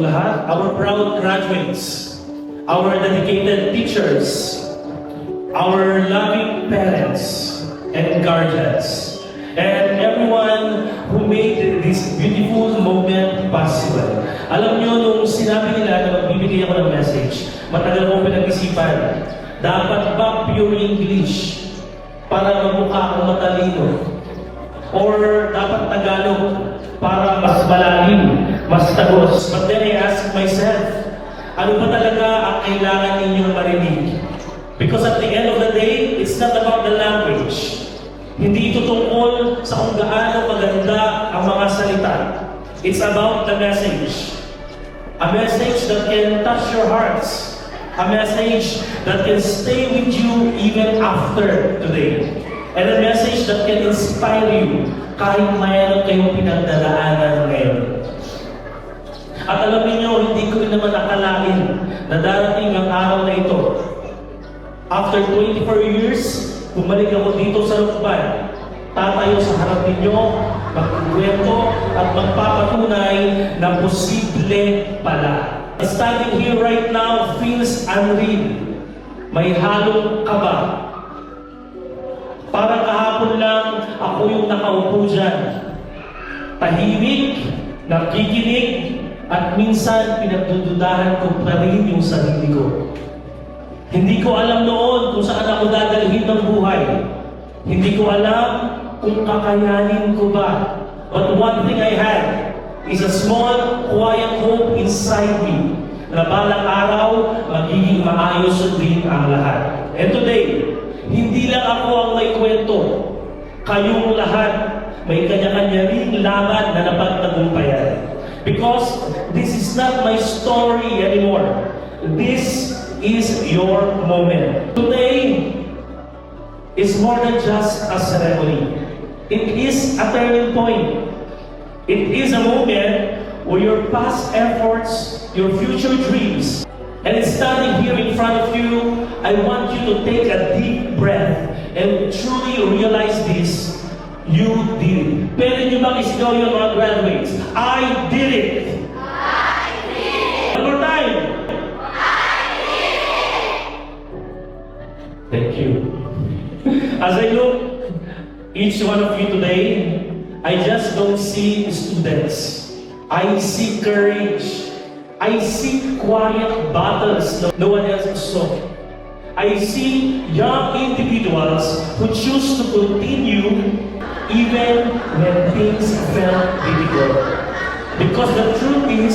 inyong lahat, our proud graduates, our dedicated teachers, our loving parents and guardians, and everyone who made this beautiful moment possible. Alam nyo, nung sinabi nila na magbibigay ako ng message, matagal kong pinag-isipan, dapat ba pure English para magmukha akong matalino? Or dapat Tagalog para mas malalim, mas tagos? But then I ask myself, ano ba talaga ang kailangan ninyong marinig? Because at the end of the day, it's not about the language. Hindi ito tungkol sa kung gaano maganda ang mga salita. It's about the message. A message that can touch your hearts. A message that can stay with you even after today. And a message that can inspire you kahit mayroon kayong pinagdaraanan ngayon. At alam niyo, hindi ko rin naman akalain na darating ang araw na ito. After 24 years, bumalik ako dito sa Lukban. Tatayo sa harap ninyo, magkukwento at magpapatunay na posible pala. Standing here right now feels unreal. May halong kaba. Parang kahapon lang ako yung nakaupo dyan. Tahimik, nakikinig, at minsan pinagdududahan ko pa rin yung sarili ko. Hindi ko alam noon kung saan ako dadalhin ng buhay. Hindi ko alam kung kakayanin ko ba. But one thing I had is a small, quiet hope inside me na balang araw, magiging maayos din ang lahat. And today, hindi lang ako ang may kwento. Kayong lahat, may kanya-kanya ring laban na napagtagumpayan. Because this is not my story anymore. This is your moment. Today is more than just a ceremony. It is a turning point. It is a moment where your past efforts, your future dreams, and standing here in front of you, I want you to take a deep breath and truly realize this. You did it. Pwede nyo bang isigaw yung mga graduates? I did it! I did it! One more time! Thank you. As I look each one of you today, I just don't see students. I see courage. I see quiet battles no one else saw. I see young individuals who choose to continue even when things felt difficult. Because the truth is,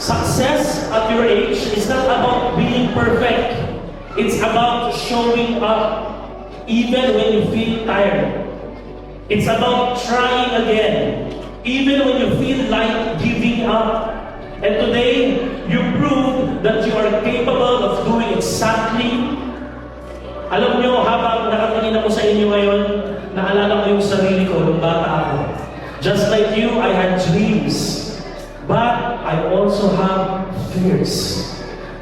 success at your age is not about being perfect. It's about showing up even when you feel tired. It's about trying again, even when you feel like giving up. And today, you prove that you are capable of doing exactly. Alam nyo, habang nakatingin ako sa inyo ngayon, naalala ko yung sarili ko nung bata ako. Just like you, I had dreams. But I also have fears.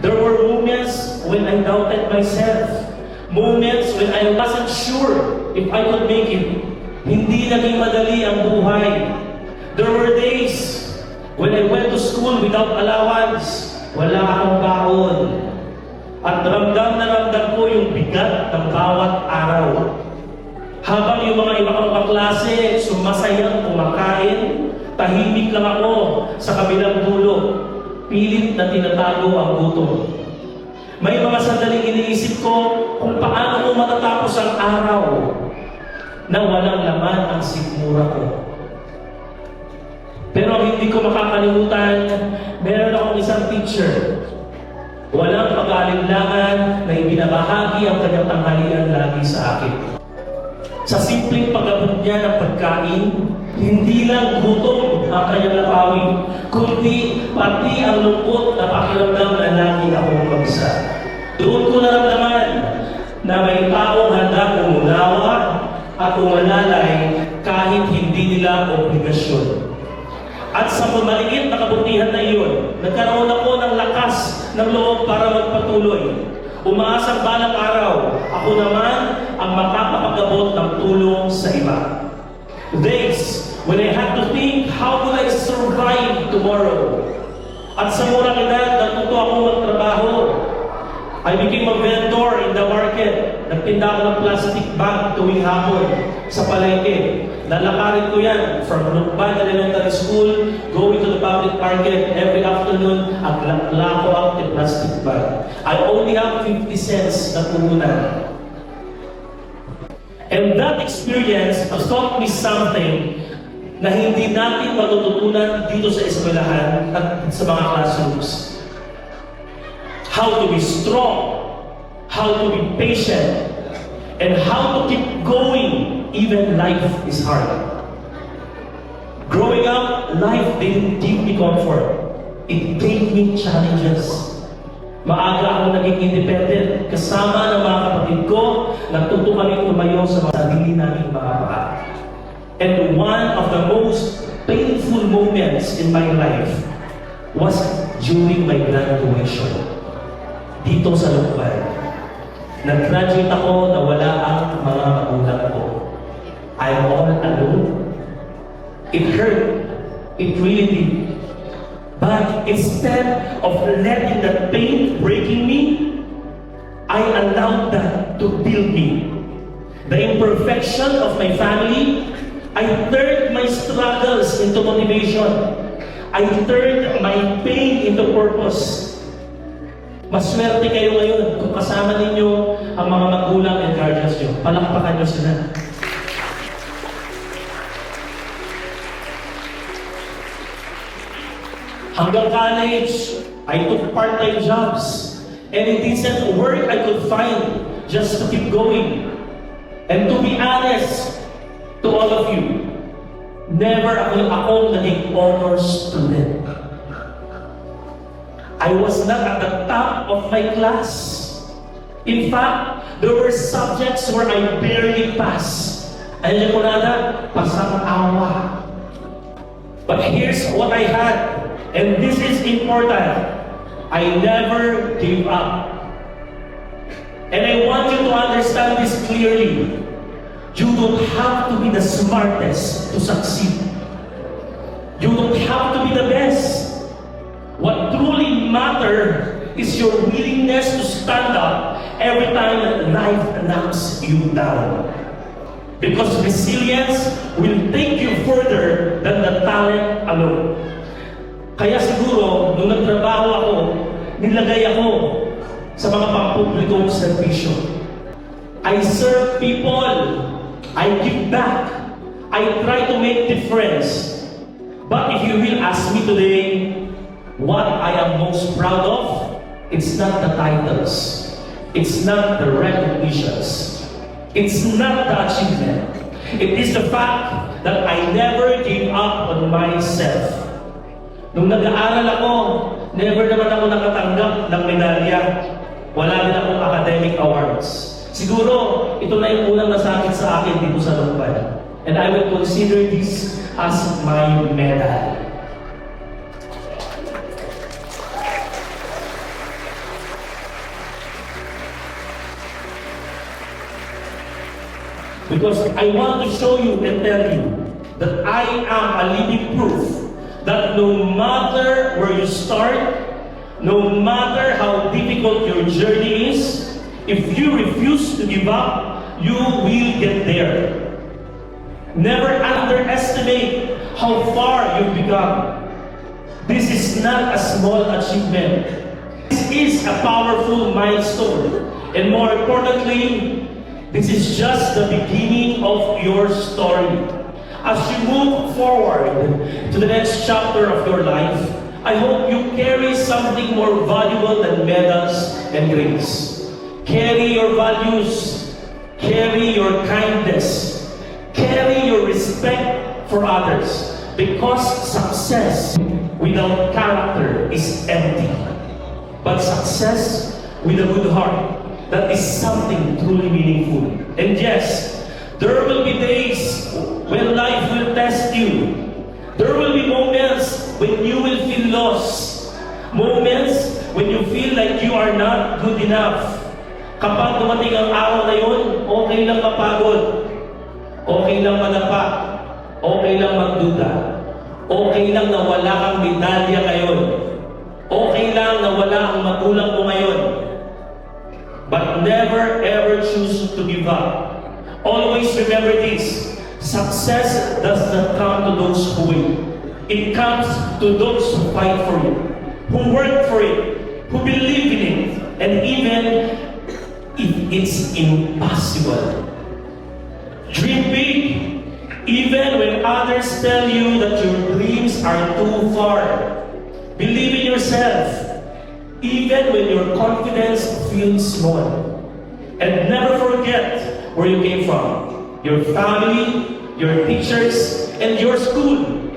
There were moments when I doubted myself. Moments when I wasn't sure if I could make it. Hindi naging madali ang buhay. There were days when I went to school without allowance. Wala akong baon. At ramdam na ramdam ko yung bigat ng bawat araw. Habang yung mga iba kong kaklase sumasayang kumakain, tahimik lang ako sa kabilang dulo. Pilit na tinatago ang gutom. May mga sandaling iniisip ko kung paano ko matatapos ang araw na walang laman ang sikmura ko. Pero hindi ko makakalimutan, meron akong isang teacher. Walang pag-aalinlangan na ibinabahagi ang kanyang tanghalian lagi sa akin. Sa simpleng pag-abot niya ng pagkain, hindi lang gutom ang kanyang napawin, kundi pati ang lungkot na pakiramdam na lagi akong mag-isa. Doon ko naramdaman na may taong handa umunawa at umalalay kahit hindi nila obligasyon. At sa pamaliit na kabutihan na iyon, nagkaroon ako ng lakas ng loob para magpatuloy. Umaasang balang araw, ako naman ang makakapag-abot ng tulong sa iba. Days when I had to think, how will I survive tomorrow? At sa murang edad, natuto akong magtrabaho. I became a vendor in the market. Nagtinda ako ng plastic bag tuwing hapon sa palengke. Lalakarin ko yan from Lukban Elementary School, going to the public market every afternoon, at lako ako ng plastic bag. I only have 50 cents na puhunan. And that experience has taught me something na hindi natin matututunan dito sa eskwelahan at sa mga classrooms. How to be strong, how to be patient, and how to keep going even life is hard. Growing up, life didn't give me comfort. It gave me challenges. Maaga ako naging independent. Kasama ng mga kapatid ko, natuto kami tumayo sa mga sarili naming mga paa. And one of the most painful moments in my life was during my graduation. Dito sa Lukban. Nag-graduate ako na wala ang mga magulang ko. I'm all alone. It hurt. It really did. But instead of letting that pain breaking me, I allowed that to build me. The imperfection of my family, I turned my struggles into motivation. I turned my pain into purpose. Maswerte kayo ngayon kung kasama ninyo ang mga magulang and guardians nyo. Palakpakan nyo sila. Hanggang college, I took part-time jobs. Any decent work I could find just to keep going. And to be honest to all of you, never akong naging honor student. I was not at the top of my class. In fact, there were subjects where I barely passed. Alam ko nada, pasang awa. But here's what I had, and this is important. I never gave up. And I want you to understand this clearly. You don't have to be the smartest to succeed. You don't have to be the best. What truly matters is your willingness to stand up every time life knocks you down. Because resilience will take you further than the talent alone. Kaya siguro, nung nagtrabaho ako, nilagay ako sa mga pampublikong serbisyo. I serve people. I give back. I try to make difference. But if you will ask me today, what I am most proud of, it's not the titles. It's not the recognitions. It's not the achievement. It is the fact that I never gave up on myself. Nung nag-aaral ako, never naman ako nakatanggap ng medalya. Wala din akong academic awards. Siguro, ito na yung unang nasakit sa akin dito sa Lukban. And I will consider this as my medal. Because I want to show you and tell you that I am a living proof that no matter where you start, no matter how difficult your journey is, if you refuse to give up, you will get there. Never underestimate how far you've become. This is not a small achievement. This is a powerful milestone. And more importantly, this is just the beginning of your story. As you move forward to the next chapter of your life, I hope you carry something more valuable than medals and grades. Carry your values, carry your kindness, carry your respect for others, because success without character is empty. But success with a good heart, that is something truly meaningful. And yes, there will be days when life will test you. There will be moments when you will feel lost. Moments when you feel like you are not good enough. Kapag dumating ang araw na yun, okay lang mapagod. Okay lang madapa. Okay lang magduda. Okay lang na wala kang medalya ngayon. Okay lang na wala ang magulang mo ngayon. But never ever choose to give up. Always remember this. Success does not come to those who wait. It comes to those who fight for it, who work for it, who believe in it, and even if it's impossible. Dream big, even when others tell you that your dreams are too far. Believe in yourself, even when your confidence feels small. And never forget where you came from. Your family, your teachers, and your school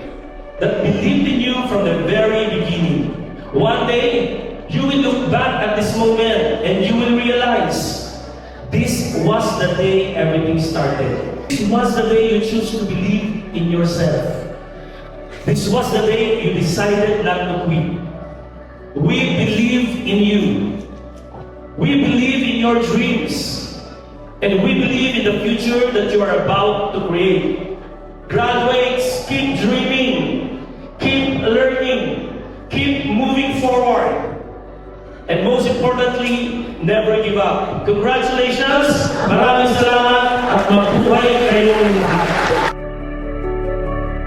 that believed in you from the very beginning. One day, you will look back at this moment and you will realize this was the day everything started. This was the day you choose to believe in yourself. This was the day you decided not to quit. We believe in you. We believe in your dreams. And we believe in the future that you are about to create. Graduates, keep dreaming. Keep learning. Keep moving forward. And most importantly, never give up. Congratulations! Maraming salamat at mabuhay kayong lahat.